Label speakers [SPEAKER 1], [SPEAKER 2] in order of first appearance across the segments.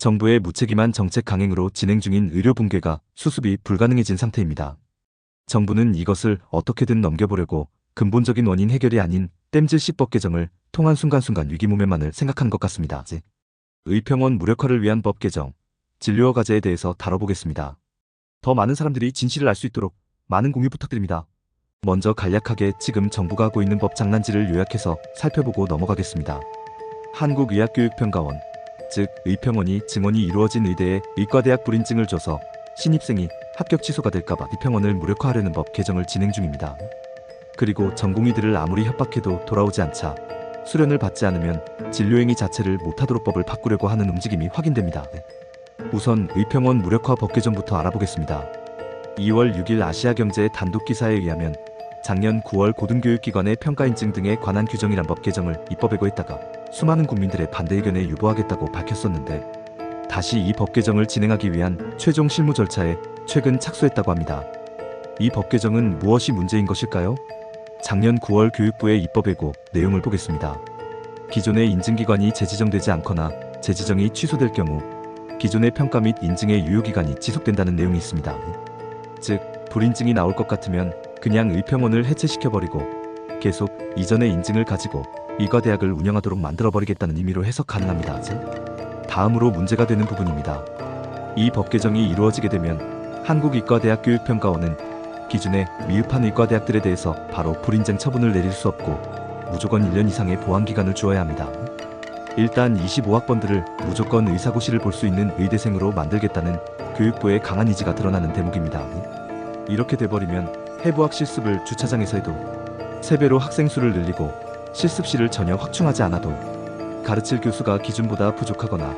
[SPEAKER 1] 정부의 무책임한 정책 강행으로 진행 중인 의료 붕괴가 수습이 불가능해진 상태입니다. 정부는 이것을 어떻게든 넘겨보려고 근본적인 원인 해결이 아닌 땜질식법 개정을 통한 순간순간 위기모면만을 생각하는 것 같습니다. 의평원 무력화를 위한 법 개정, 진료와 과제에 대해서 다뤄보겠습니다. 더 많은 사람들이 진실을 알 수 있도록 많은 공유 부탁드립니다. 먼저 간략하게 지금 정부가 하고 있는 법 장난질을 요약해서 살펴보고 넘어가겠습니다. 한국의학교육평가원, 즉 의평원이 증원이 이루어진 의대에 의과대학 불인증을 줘서 신입생이 합격 취소가 될까봐 의평원을 무력화하려는 법 개정을 진행 중입니다. 그리고 전공의들을 아무리 협박해도 돌아오지 않자 수련을 받지 않으면 진료행위 자체를 못하도록 법을 바꾸려고 하는 움직임이 확인됩니다. 우선 의평원 무력화 법 개정부터 알아보겠습니다. 2월 6일 아시아경제 단독 기사에 의하면 작년 9월 고등교육기관의 평가인증 등에 관한 규정이란 법 개정을 입법에 고했다가 수많은 국민들의 반대 의견에 유보하겠다고 밝혔었는데 다시 이 법 개정을 진행하기 위한 최종 실무 절차에 최근 착수했다고 합니다. 이 법 개정은 무엇이 문제인 것일까요? 작년 9월 교육부의 입법 예고 내용을 보겠습니다. 기존의 인증기관이 재지정되지 않거나 재지정이 취소될 경우 기존의 평가 및 인증의 유효기간이 지속된다는 내용이 있습니다. 즉, 불인증이 나올 것 같으면 그냥 의평원을 해체시켜버리고 계속 이전의 인증을 가지고 의과대학을 운영하도록 만들어버리겠다는 의미로 해석 가능합니다. 다음으로 문제가 되는 부분입니다. 이 법 개정이 이루어지게 되면 한국의과대학 교육평가원은 기존의 미흡한 의과대학들에 대해서 바로 불인증 처분을 내릴 수 없고 무조건 1년 이상의 보완기간을 주어야 합니다. 일단 25학번들을 무조건 의사고시를 볼 수 있는 의대생으로 만들겠다는 교육부의 강한 의지가 드러나는 대목입니다. 이렇게 돼버리면 해부학 실습을 주차장에서 해도 3배로 학생 수를 늘리고 실습실을 전혀 확충하지 않아도 가르칠 교수가 기준보다 부족하거나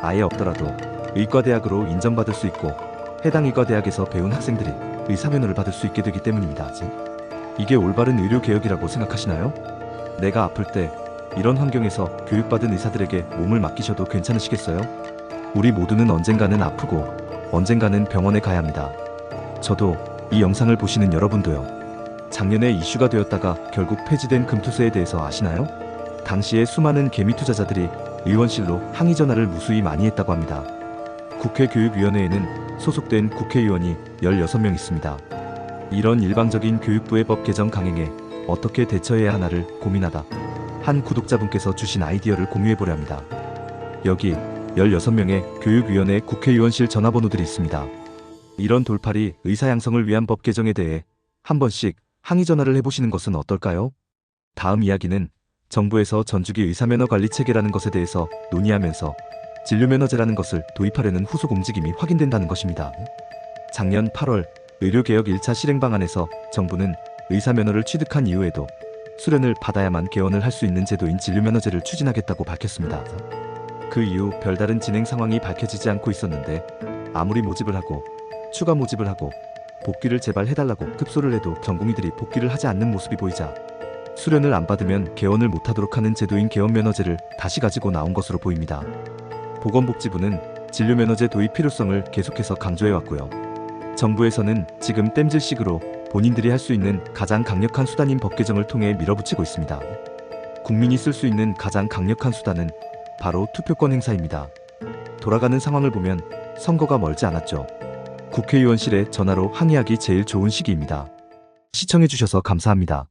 [SPEAKER 1] 아예 없더라도 의과대학으로 인정받을 수 있고 해당 의과대학에서 배운 학생들이 의사면허를 받을 수 있게 되기 때문입니다. 이게 올바른 의료개혁이라고 생각하시나요? 내가 아플 때 이런 환경에서 교육받은 의사들에게 몸을 맡기셔도 괜찮으시겠어요? 우리 모두는 언젠가는 아프고 언젠가는 병원에 가야 합니다. 저도 이 영상을 보시는 여러분도요. 작년에 이슈가 되었다가 결국 폐지된 금투세에 대해서 아시나요? 당시에 수많은 개미 투자자들이 의원실로 항의 전화를 무수히 많이 했다고 합니다. 국회교육위원회에는 소속된 국회의원이 16명 있습니다. 이런 일방적인 교육부의 법 개정 강행에 어떻게 대처해야 하나를 고민하다 한 구독자분께서 주신 아이디어를 공유해보려 합니다. 여기 16명의 교육위원회 국회의원실 전화번호들이 있습니다. 이런 돌팔이 의사 양성을 위한 법 개정에 대해 한 번씩 항의 전화를 해보시는 것은 어떨까요? 다음 이야기는 정부에서 전주기 의사면허 관리 체계라는 것에 대해서 논의하면서 진료면허제라는 것을 도입하려는 후속 움직임이 확인된다는 것입니다. 작년 8월 의료개혁 1차 실행 방안에서 정부는 의사면허를 취득한 이후에도 수련을 받아야만 개원을 할 수 있는 제도인 진료면허제를 추진하겠다고 밝혔습니다. 그 이후 별다른 진행 상황이 밝혀지지 않고 있었는데 아무리 모집을 하고 추가 모집을 하고 복귀를 제발 해달라고 급소를 해도 전공의들이 복귀를 하지 않는 모습이 보이자 수련을 안 받으면 개원을 못하도록 하는 제도인 개원면허제를 다시 가지고 나온 것으로 보입니다. 보건복지부는 진료면허제 도입 필요성을 계속해서 강조해왔고요. 정부에서는 지금 땜질식으로 본인들이 할 수 있는 가장 강력한 수단인 법 개정을 통해 밀어붙이고 있습니다. 국민이 쓸 수 있는 가장 강력한 수단은 바로 투표권 행사입니다. 돌아가는 상황을 보면 선거가 멀지 않았죠. 국회의원실에 전화로 항의하기 제일 좋은 시기입니다. 시청해주셔서 감사합니다.